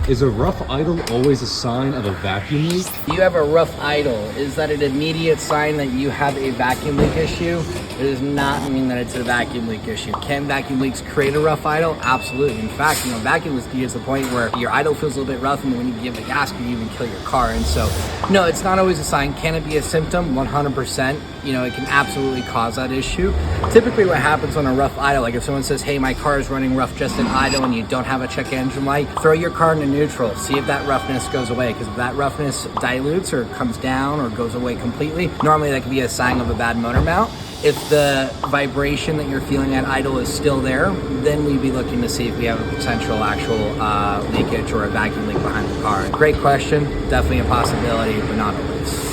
Is a rough idle always a sign of a vacuum leak? You have a rough idle. Is that an immediate sign that you have a vacuum leak issue? It does not mean that it's a vacuum leak issue. Can vacuum leaks create a rough idle? Absolutely. In fact, vacuum leaks get to the point where your idle feels a little bit rough, and when you give the gas, you even kill your car. And so, no, it's not always a sign. Can it be a symptom? 100%. It can absolutely cause that issue. Typically what happens on a rough idle, like if someone says, hey, my car is running rough just in idle and you don't have a check engine light, throw your car into neutral. See if that roughness goes away, because if that roughness dilutes or comes down or goes away completely, normally that could be a sign of a bad motor mount. If the vibration that you're feeling at idle is still there, then we'd be looking to see if we have a potential actual leakage or a vacuum leak behind the car. Great question, definitely a possibility, but not always.